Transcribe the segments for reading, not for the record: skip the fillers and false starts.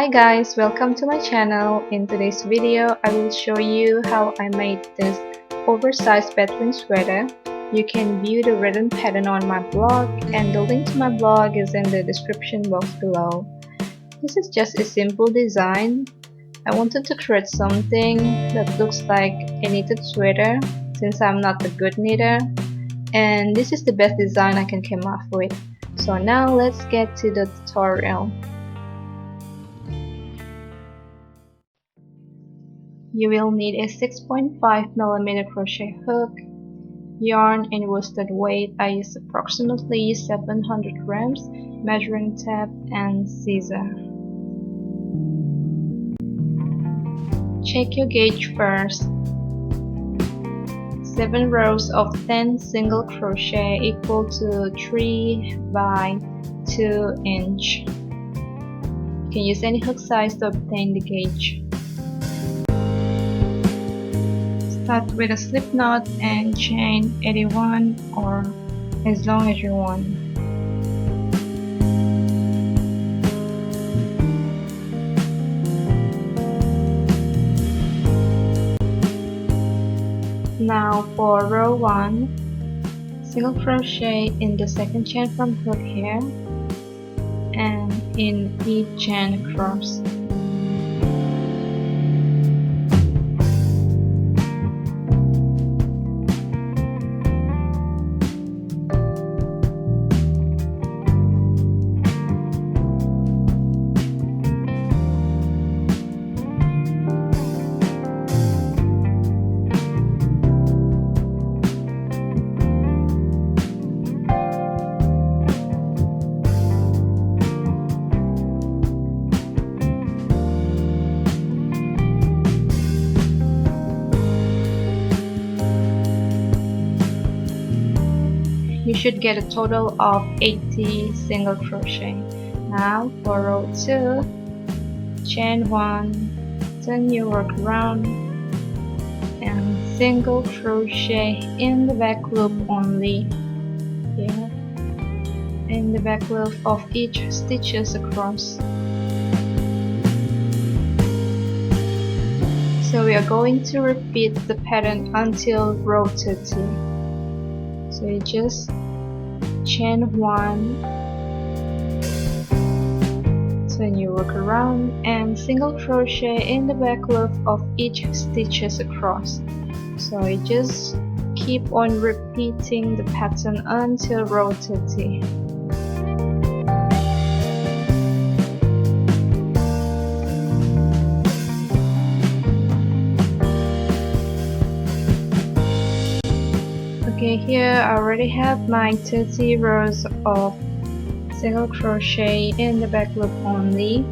Hi guys, welcome to my channel. In today's video, I will show you how I made this oversized batwing sweater. You can view the written pattern on my blog, and the link to my blog is in the description box below. This is just a simple design. I wanted to create something that looks like a knitted sweater since I'm not a good knitter, and this is the best design I can come up with. So now let's get to the tutorial. You will need a 6.5mm crochet hook, yarn and worsted weight. I use approximately 700 grams, measuring tape and scissor. Check your gauge first. 7 rows of 10 single crochet equal to 3 by 2 inch. You can use any hook size to obtain the gauge. Start with a slip knot and chain 81 or as long as you want. Now for row 1, single crochet in the second chain from hook here and in each chain across. You should get a total of 80 single crochet. Now for row 2, chain 1, turn your work around and single crochet in the back loop only here, in the back loop of each stitches across. So we are going to repeat the pattern until row 30. So you just chain 1, turn your work around and single crochet in the back loop of each stitches across. So you just keep on repeating the pattern until row 30. Okay, here I already have my 30 rows of single crochet in the back loop only,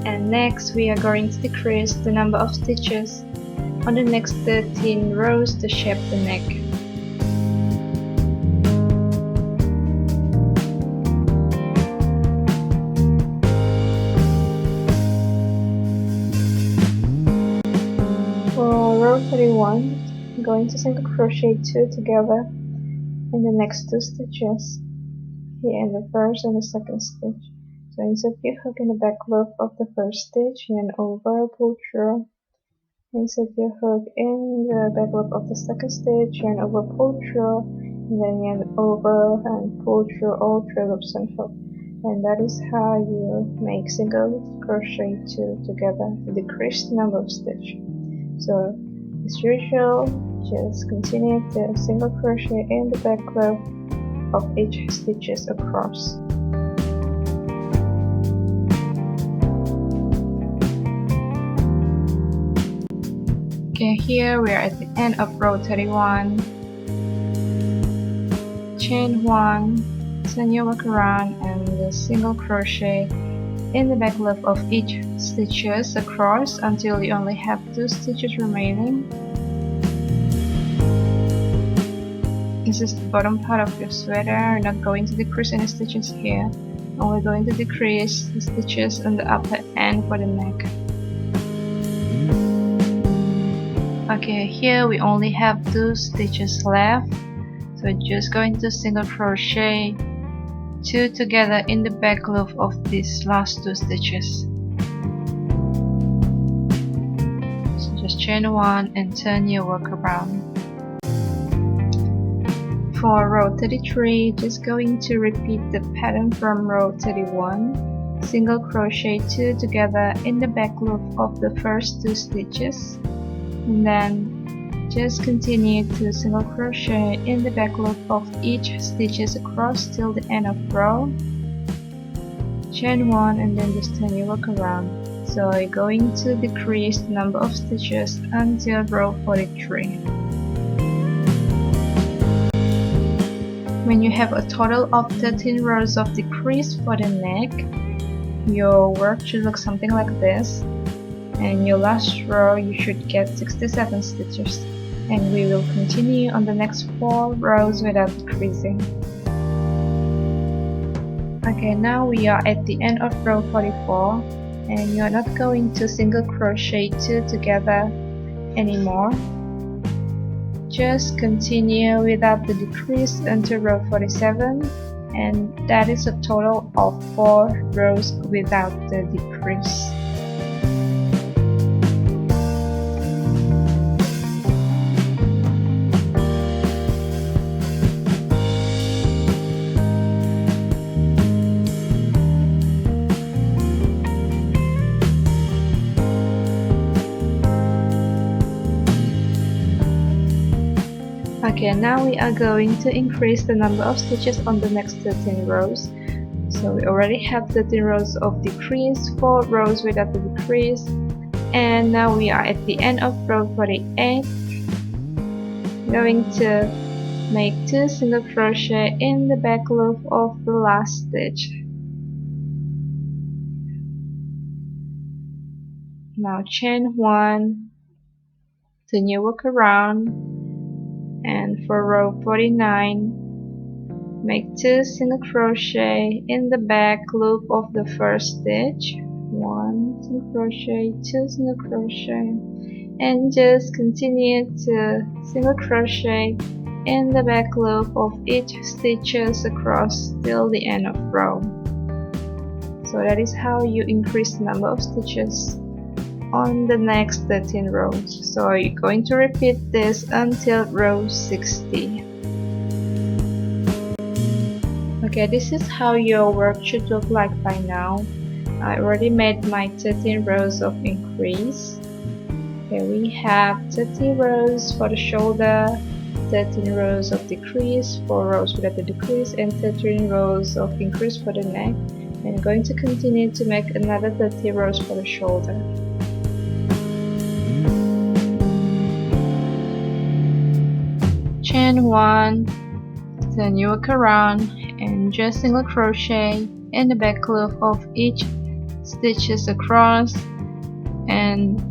and next we are going to decrease the number of stitches on the next 13 rows to shape the neck. For row 31, I'm going to single crochet 2 together in the next 2 stitches here in the first and the second stitch. So insert your hook in the back loop of the first stitch, yarn over, pull through. Insert your hook in the back loop of the second stitch, yarn over, pull through, and then yarn over and pull through all 3 loops and hook. And that is how you make single crochet 2 together to decrease the number of stitches. So as usual, just continue to single crochet in the back loop of each stitches across. Okay, here we are at the end of row 31. Chain 1, turn your work around and single crochet in the back loop of each stitches across until you only have 2 stitches remaining. This is the bottom part of your sweater. We're not going to decrease any stitches here, and we're going to decrease the stitches on the upper end for the neck. Okay, here we only have 2 stitches left, so we're just going to single crochet 2 together in the back loop of these last 2 stitches. chain 1 and turn your work around. For row 33, just going to repeat the pattern from row 31. Single crochet 2 together in the back loop of the first 2 stitches, and then just continue to single crochet in the back loop of each stitches across till the end of row. Chain 1 and then just turn your work around. So you're going to decrease the number of stitches until row 43. When you have a total of 13 rows of decrease for the neck, your work should look something like this, and your last row you should get 67 stitches, and we will continue on the next 4 rows without decreasing. Okay, now we are at the end of row 44, and you're not going to single crochet 2 together anymore. Just continue without the decrease until row 47, and that is a total of 4 rows without the decrease. Okay, now we are going to increase the number of stitches on the next 13 rows. So we already have 13 rows of decrease, 4 rows without the decrease, and now we are at the end of row 48. Going to make 2 single crochet in the back loop of the last stitch. Now chain 1, turn your work around, and for row 49, make 2 single crochet in the back loop of the first stitch. 1 single crochet, 2 single crochet, and just continue to single crochet in the back loop of each stitches across till the end of row. So that is how you increase the number of stitches on the next 13 rows. So you're going to repeat this until row 60. Okay, this is how your work should look like by now. I already made my 13 rows of increase. Okay, we have 30 rows for the shoulder, 13 rows of decrease, 4 rows without the decrease, and 13 rows of increase for the neck. And I'm going to continue to make another 30 rows for the shoulder. Chain 1, turn your work around, and just single crochet in the back loop of each stitches across, and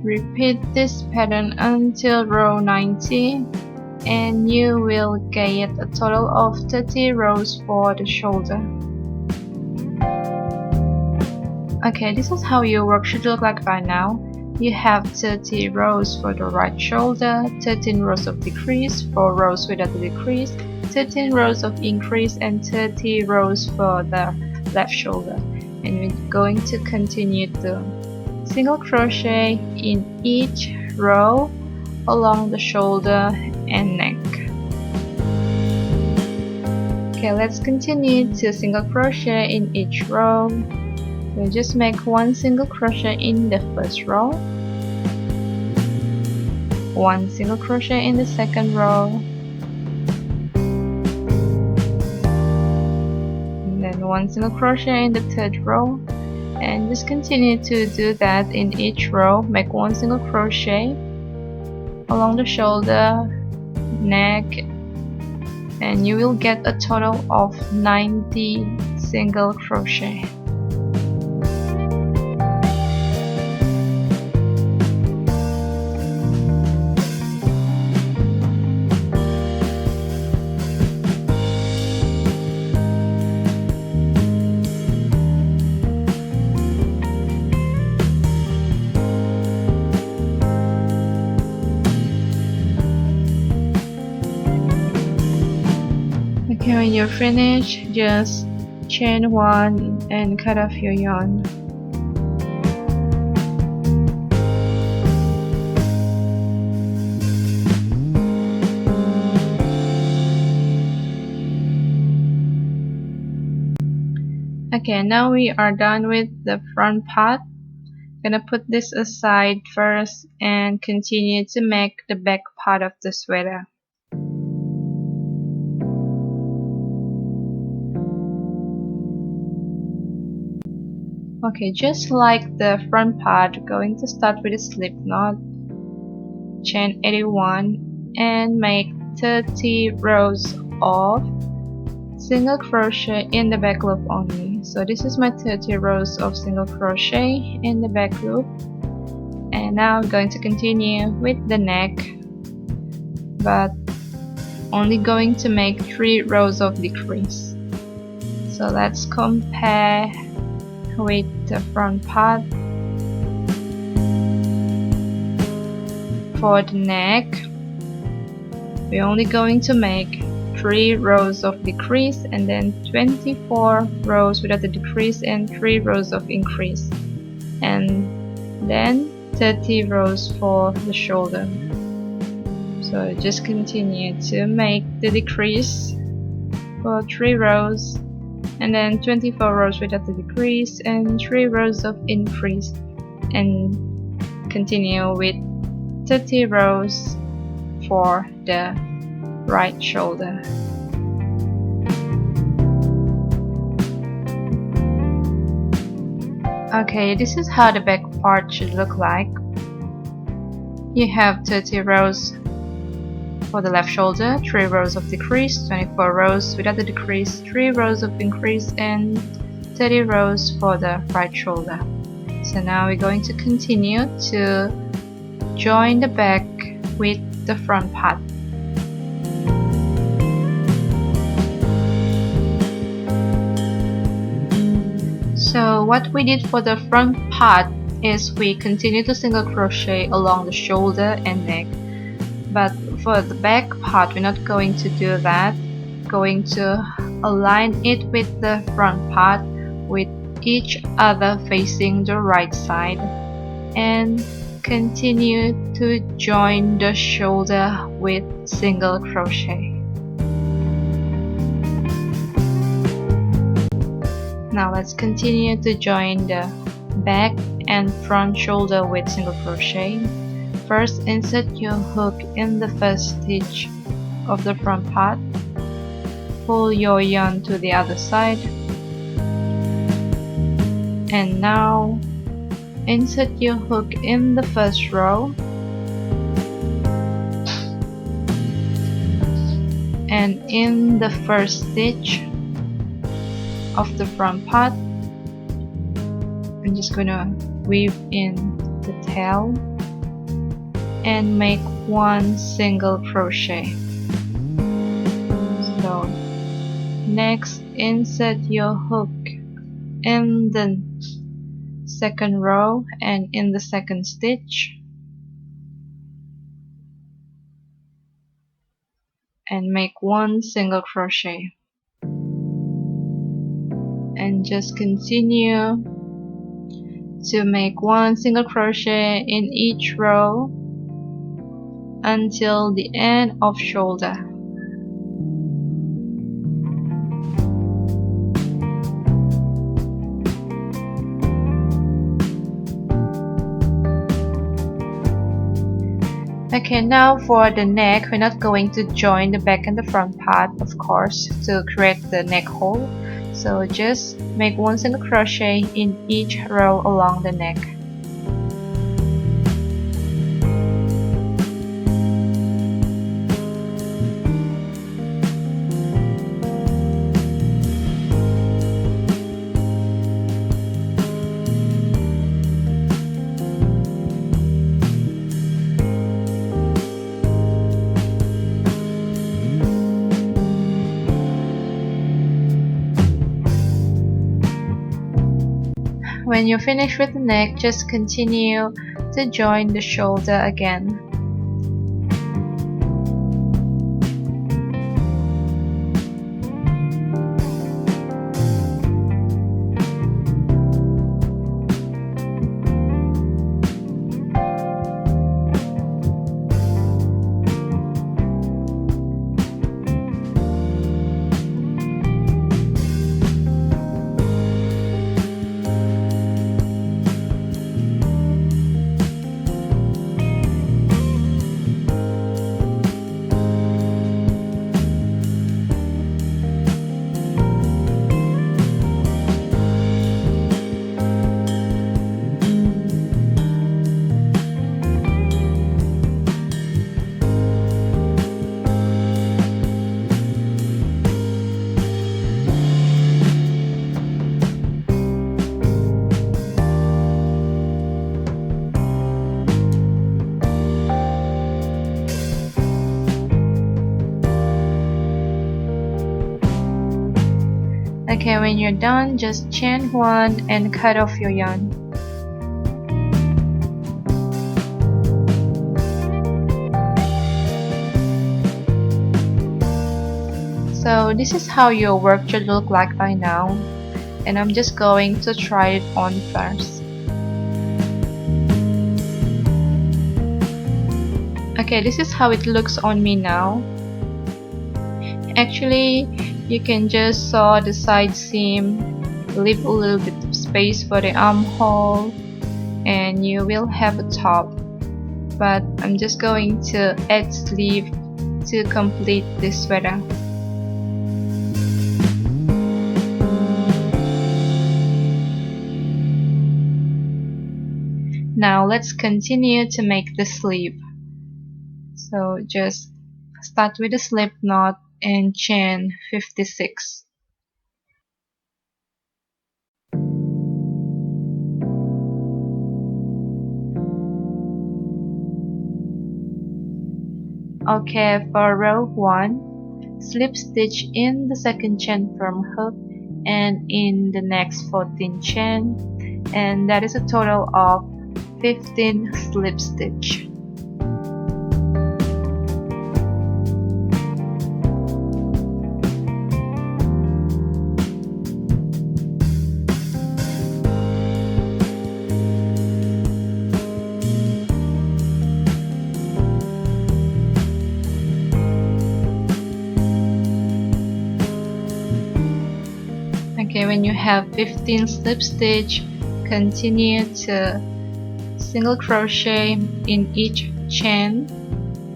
repeat this pattern until row 90, and you will get a total of 30 rows for the shoulder. Okay, this is how your work should look like by now. You have 30 rows for the right shoulder, 13 rows of decrease, 4 rows without the decrease, 13 rows of increase, and 30 rows for the left shoulder. And we're going to continue to single crochet in each row along the shoulder and neck. Okay, let's continue to single crochet in each row. We'll just make 1 single crochet in the first row, 1 single crochet in the second row, and then 1 single crochet in the third row, and just continue to do that in each row. Make 1 single crochet along the shoulder, neck, and you will get a total of 90 single crochet. Okay, when you're finished, just chain 1 and cut off your yarn. Okay, now we are done with the front part. Gonna put this aside first and continue to make the back part of the sweater. Okay, just like the front part, going to start with a slip knot, chain 81, and make 30 rows of single crochet in the back loop only. So this is my 30 rows of single crochet in the back loop, and now I'm going to continue with the neck, but only going to make 3 rows of decrease. So let's compare with the front part. For the neck, we're only going to make 3 rows of decrease and then 24 rows without the decrease and 3 rows of increase, and then 30 rows for the shoulder. So just continue to make the decrease for 3 rows and then 24 rows without the decrease and 3 rows of increase, and continue with 30 rows for the right shoulder. Okay, this is how the back part should look like. You have 30 rows for the left shoulder, 3 rows of decrease, 24 rows without the decrease, 3 rows of increase, and 30 rows for the right shoulder. So now we're going to continue to join the back with the front part. So what we did for the front part is we continue to single crochet along the shoulder and neck, but for the back part we're not going to do that. Going to align it with the front part with each other facing the right side, and continue to join the shoulder with single crochet. Now let's continue to join the back and front shoulder with single crochet. First, insert your hook in the first stitch of the front part. Pull your yarn to the other side, and now insert your hook in the first row and in the first stitch of the front part. I'm just gonna weave in the tail and make 1 single crochet. So next, insert your hook in the second row and in the second stitch, and make 1 single crochet, and just continue to make 1 single crochet in each row until the end of shoulder. Okay, now for the neck, we're not going to join the back and the front part, of course, to create the neck hole. So just make 1 single crochet in each row along the neck. When you're finished with the neck, just continue to join the shoulder again. Okay, when you're done, just chain 1 and cut off your yarn. So this is how your work should look like by now, and I'm just going to try it on first. Okay, this is how it looks on me now. Actually, you can just sew the side seam, leave a little bit of space for the armhole, and you will have a top. But I'm just going to add sleeve to complete this sweater. Now let's continue to make the sleeve. So just start with a slip knot and chain 56. Okay, for row 1, slip stitch in the second chain from hook and in the next 14 chain, and that is a total of 15 slip stitch. Okay, when you have 15 slip stitch, continue to single crochet in each chain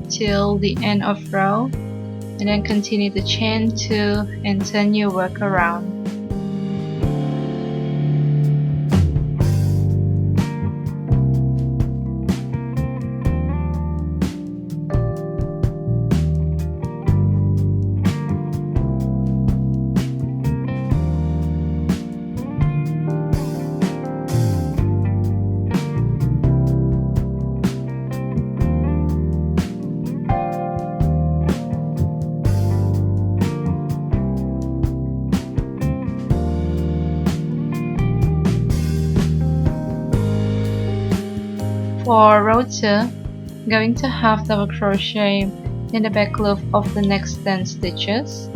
till the end of row, and then continue to chain 2 and turn your work around. For row 2, I'm going to half double crochet in the back loop of the next 10 stitches,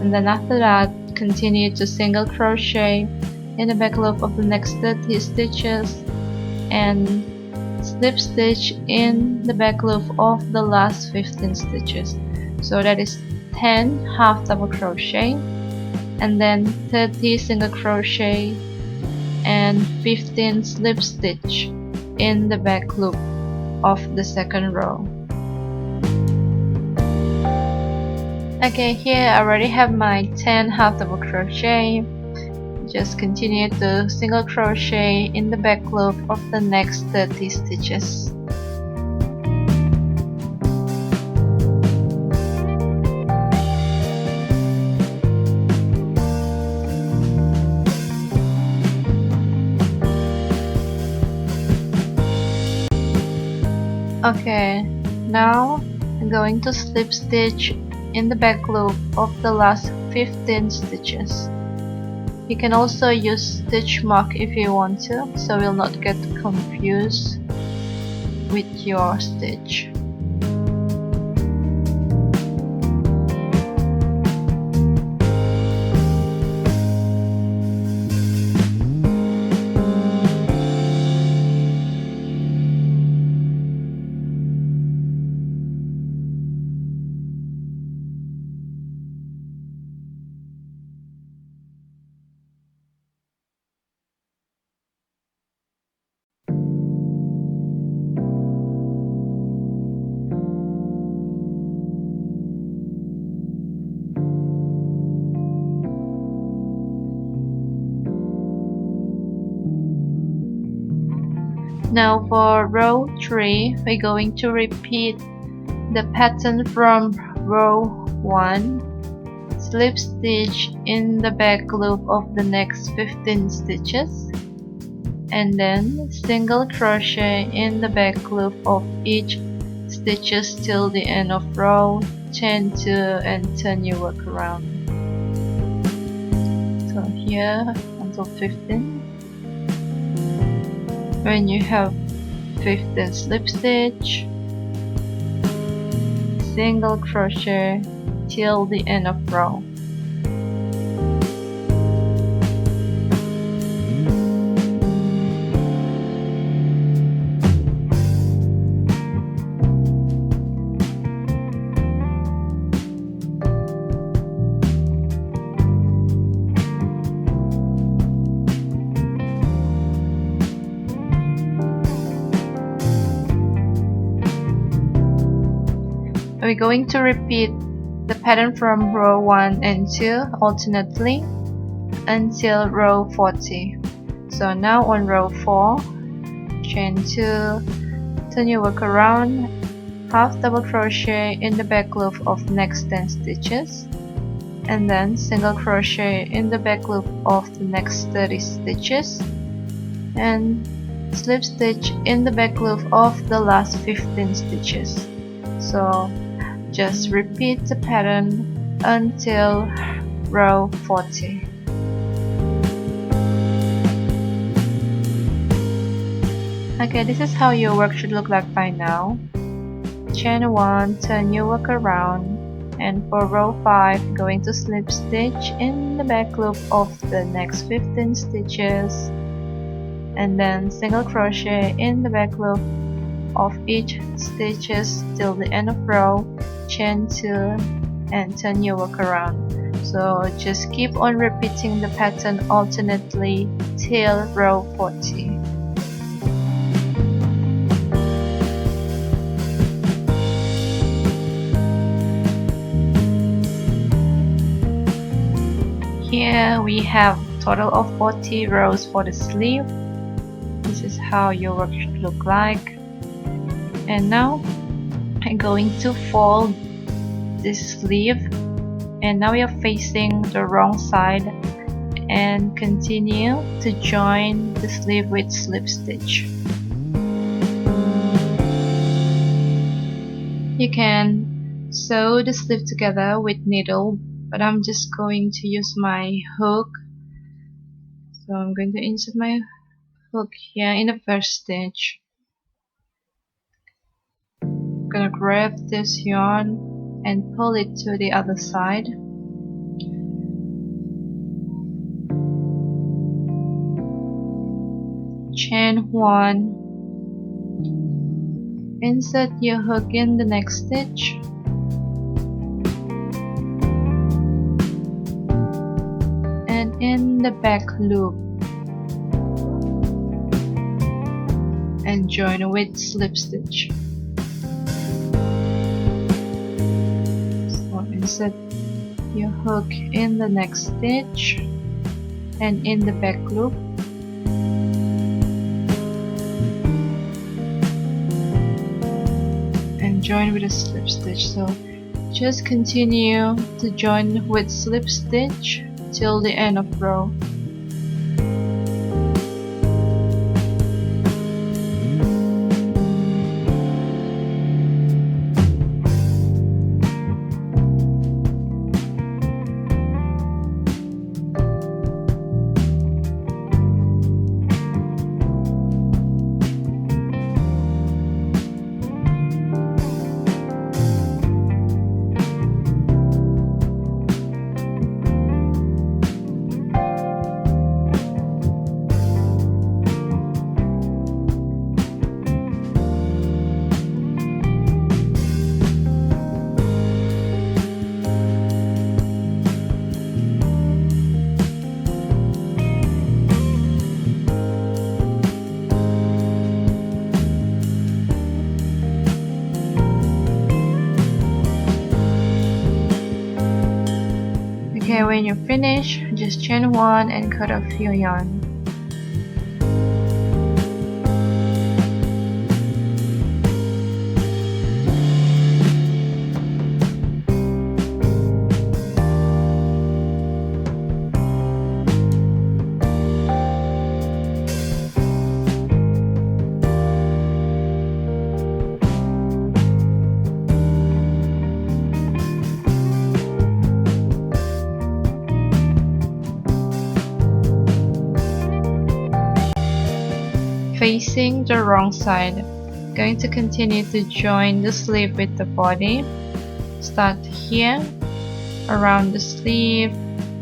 and then after that continue to single crochet in the back loop of the next 30 stitches and slip stitch in the back loop of the last 15 stitches. So that is 10 half double crochet and then 30 single crochet and 15 slip stitch in the back loop of the second row. Okay, here I already have my 10 half double crochet. Just continue to single crochet in the back loop of the next 30 stitches. Okay, now I'm going to slip stitch in the back loop of the last 15 stitches. You can also use stitch mark if you want to, so you'll not get confused with your stitch. Now for row 3, we're going to repeat the pattern from row 1, slip stitch in the back loop of the next 15 stitches, and then single crochet in the back loop of each stitches till the end of row, chain 2 and turn your work around. here until 15. When you have 15 slip stitch, single crochet till the end of row. We're going to repeat the pattern from row 1 and 2 alternately until row 40. So now on row 4, chain 2, turn your work around, half double crochet in the back loop of next 10 stitches, and then single crochet in the back loop of the next 30 stitches, and slip stitch in the back loop of the last 15 stitches. So just repeat the pattern until row 40. Okay, this is how your work should look like by now. Chain 1, turn your work around, and for row 5, going to slip stitch in the back loop of the next 15 stitches, and then single crochet in the back loop of each stitches till the end of row, chain 2, and turn your work around. So just keep on repeating the pattern alternately till row 40. Here we have total of 40 rows for the sleeve. This is how your work should look like. And now I'm going to fold this sleeve, and now we are facing the wrong side, and continue to join the sleeve with slip stitch. You can sew the sleeve together with needle, but I'm just going to use my hook. So I'm going to insert my hook here in the first stitch. I'm gonna grab this yarn and pull it to the other side. Chain 1, insert your hook in the next stitch, and in the back loop, and join with slip stitch. So insert your hook in the next stitch and in the back loop, and join with a slip stitch. So just continue to join with slip stitch till the end of row. Okay, when you're finished, just chain 1 and cut off your yarn. facing the wrong side. Going to continue to join the sleeve with the body. Start here around the sleeve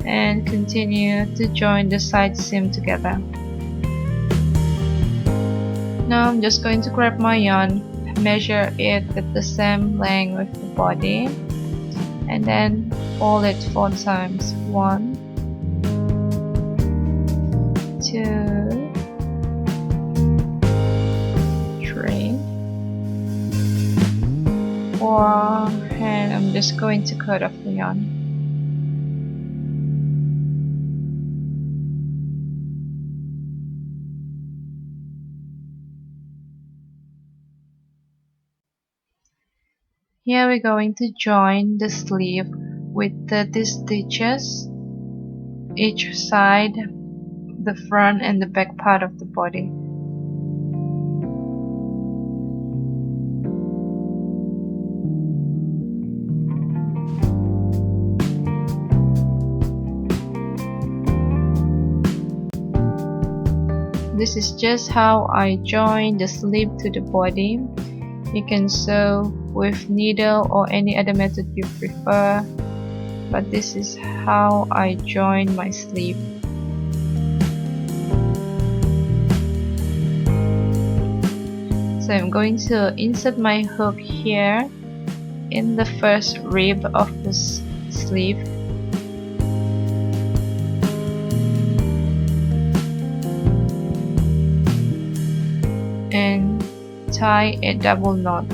and continue to join the side seam together. Now I'm just going to grab my yarn, measure it with the same length with the body, and then fold it 4 times. 1, 2, 3, 4, and I'm just going to cut off the yarn. Here we're going to join the sleeve with 30 stitches, each side, the front and the back part of the body. This is just how I join the sleeve to the body. You can sew with needle or any other method you prefer, but this is how I join my sleeve. So I'm going to insert my hook here in the first rib of the sleeve and tie a double knot.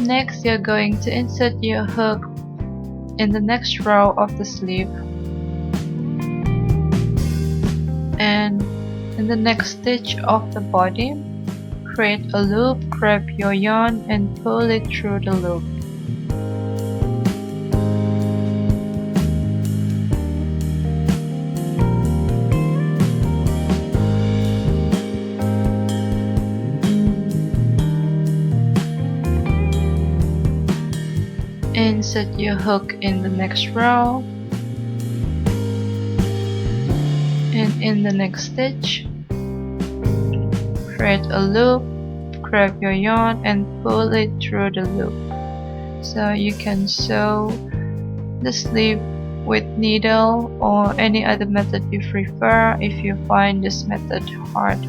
Next, you're going to insert your hook in the next row of the sleeve, and in the next stitch of the body, create a loop, grab your yarn and pull it through the loop. Insert your hook in the next row, and in the next stitch, create a loop, grab your yarn and pull it through the loop. So you can sew the sleeve with needle or any other method you prefer if you find this method hard.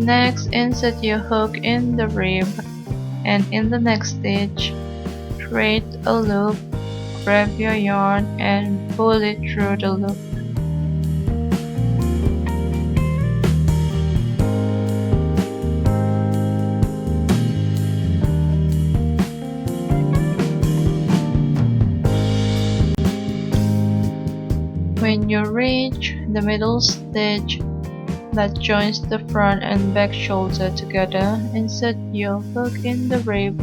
Next, insert your hook in the rib, and in the next stitch, create a loop, grab your yarn and pull it through the loop. When you reach the middle stitch that joins the front and back shoulder together, insert your hook in the rib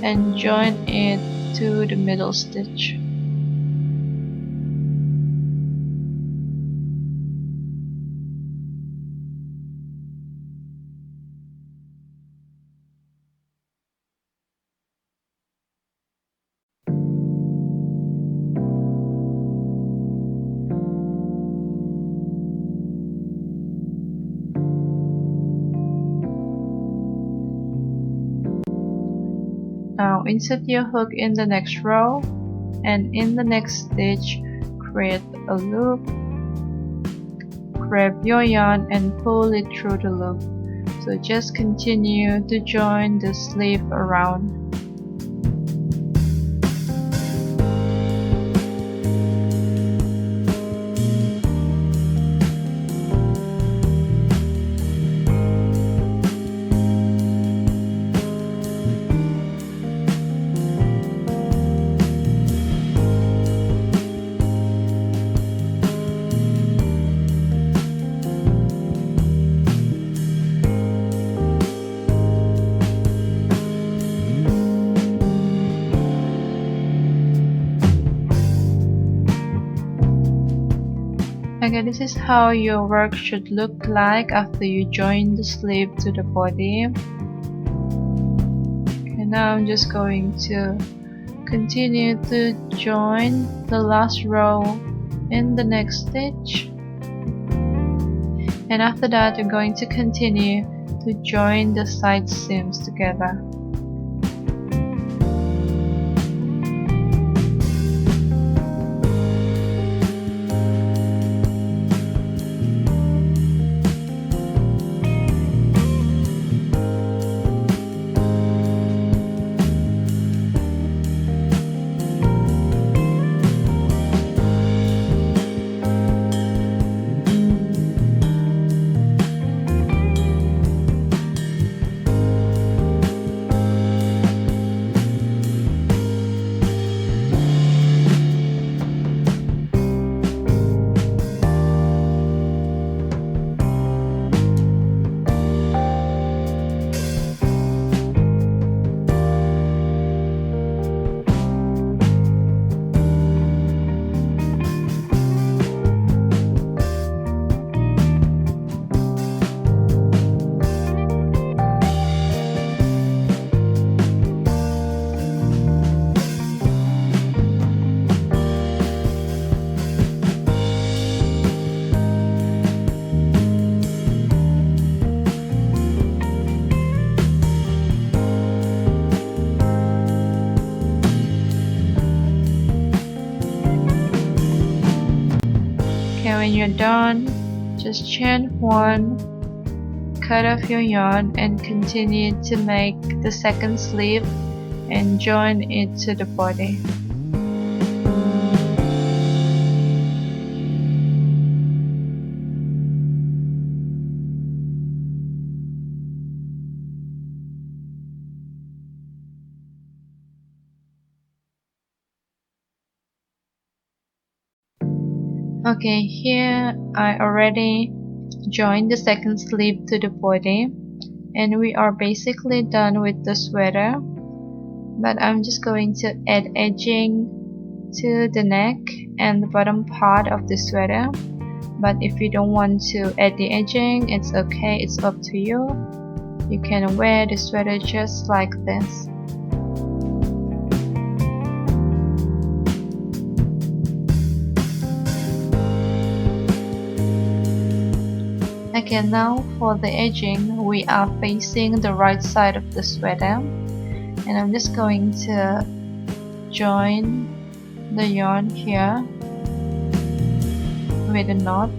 and join it to the middle stitch. Now insert your hook in the next row, and in the next stitch, create a loop, grab your yarn and pull it through the loop. So just continue to join the sleeve around. Okay, this is how your work should look like after you join the sleeve to the body. Okay, now I'm just going to continue to join the last row in the next stitch, and after that I'm going to continue to join the side seams together. Okay, when you're done, just chain 1, cut off your yarn, and continue to make the second sleeve and join it to the body. Okay, here I already joined the second sleeve to the body, and we are basically done with the sweater, but I'm just going to add edging to the neck and the bottom part of the sweater. But if you don't want to add the edging, it's okay, it's up to you. You can wear the sweater just like this. Okay, now for the edging, we are facing the right side of the sweater, and I'm just going to join the yarn here with a knot.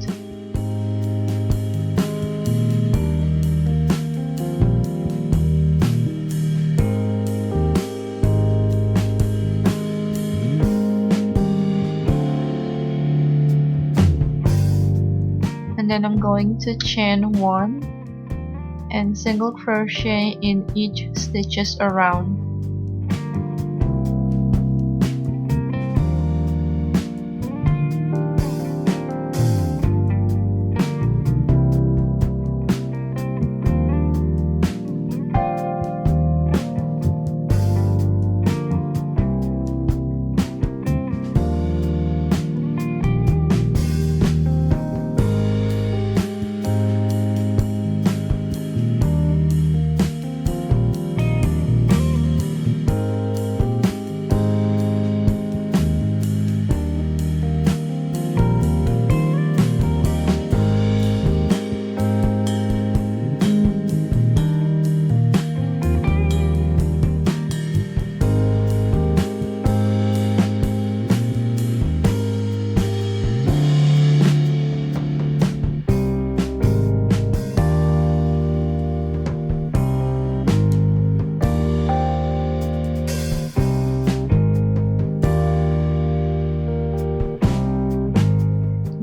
And then I'm going to chain 1 and single crochet in each stitches around.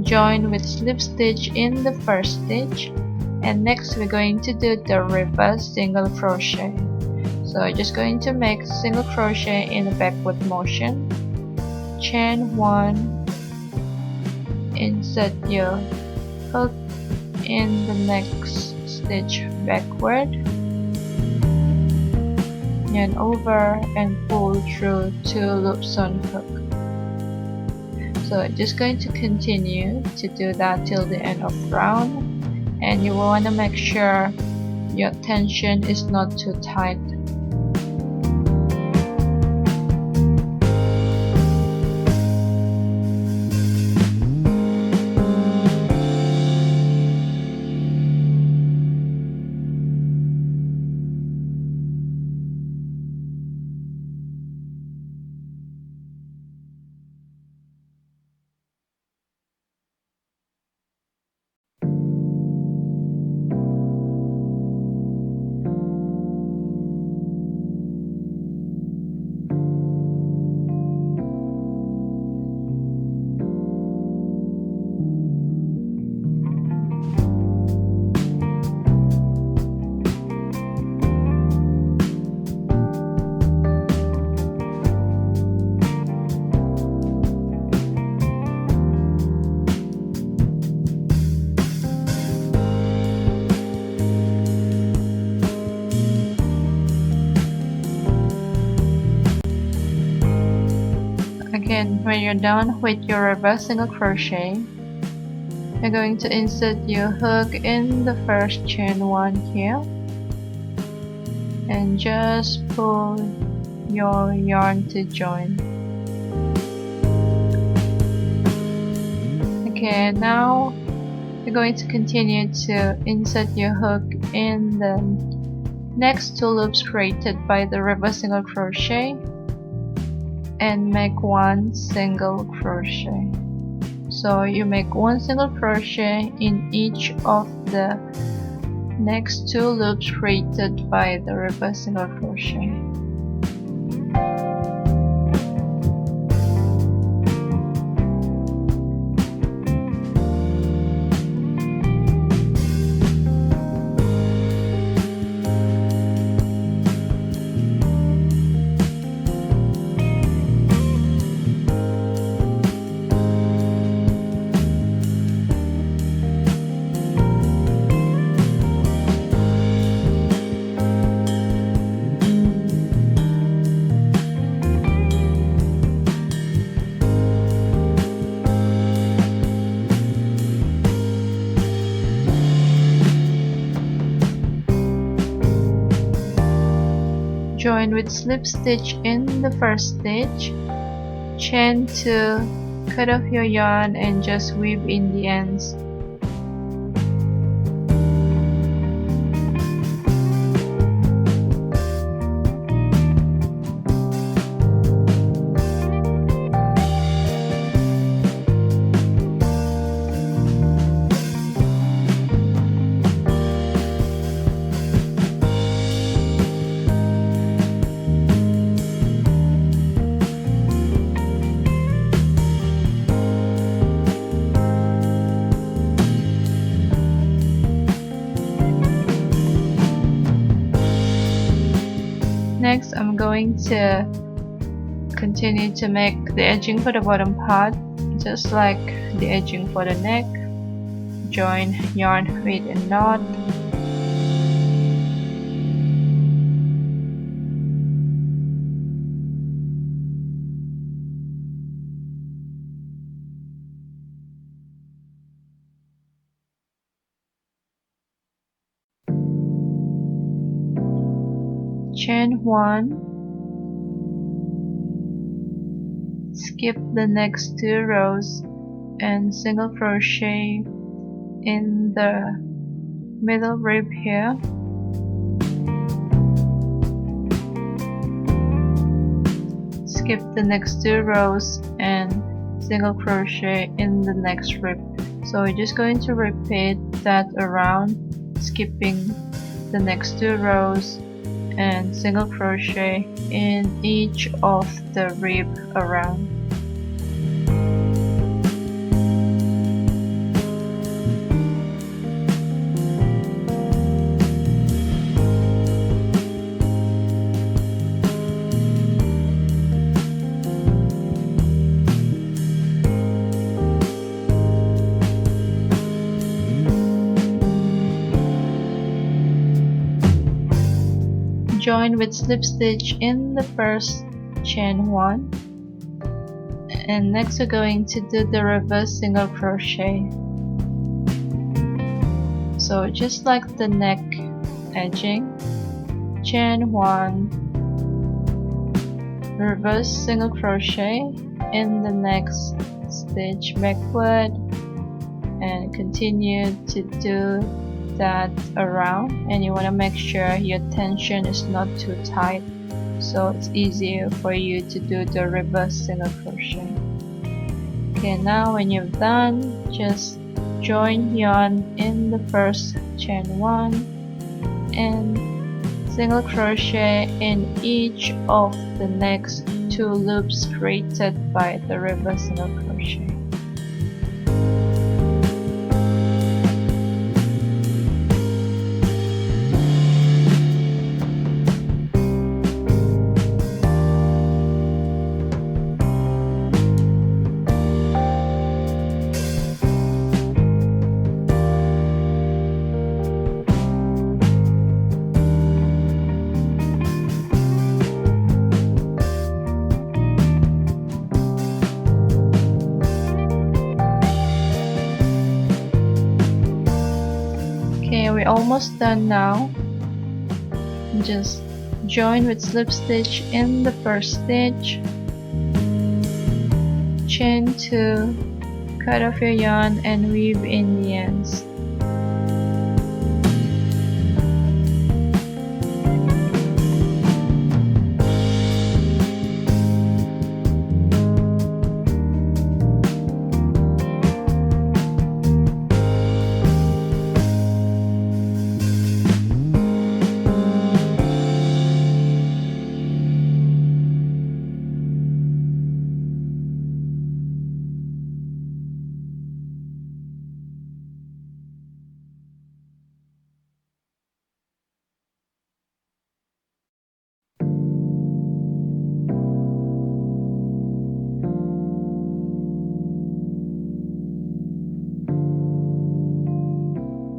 Join with slip stitch in the first stitch, and next we're going to do the reverse single crochet. So I'm just going to make single crochet in a backward motion, chain 1, insert your hook in the next stitch backward, yarn over and pull through 2 loops on hook. So just going to continue to do that till the end of round, and you want to make sure your tension is not too tight. Again, when you're done with your reverse single crochet, you're going to insert your hook in the first chain 1 here, and just pull your yarn to join. Okay, now you're going to continue to insert your hook in the next 2 loops created by the reverse single crochet, and make 1 single crochet. So you make 1 single crochet in each of the next 2 loops created by the reverse single crochet. Join with slip stitch in the first stitch, chain 2, cut off your yarn and just weave in the ends. Next, I'm going to continue to make the edging for the bottom part, just like the edging for the neck. Join yarn with a knot. Chain 1, skip the next 2 rows and single crochet in the middle rib here. Skip the next 2 rows and single crochet in the next rib. So we're just going to repeat that around, skipping the next 2 rows and single crochet in each of the rib around. Join with slip stitch in the first chain 1, And next we're going to do the reverse single crochet. So just like the neck edging, chain 1, reverse single crochet in the next stitch backward, and continue to do that around. And you want to make sure your tension is not too tight, so it's easier for you to do the reverse single crochet. Okay, now when you've done, just join yarn in the first chain 1 and single crochet in each of the next 2 loops created by the reverse single crochet. Okay, we're almost done now. Just join with slip stitch in the first stitch, chain 2, cut off your yarn and weave in the ends.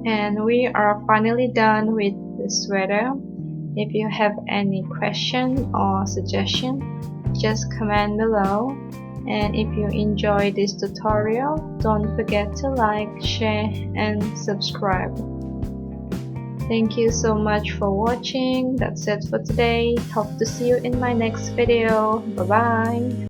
And we are finally done with the sweater. If you have any question or suggestion, just comment below. And if you enjoy this tutorial, don't forget to like, share and subscribe. Thank you so much for watching. That's it for today. Hope to see you in my next video. Bye bye.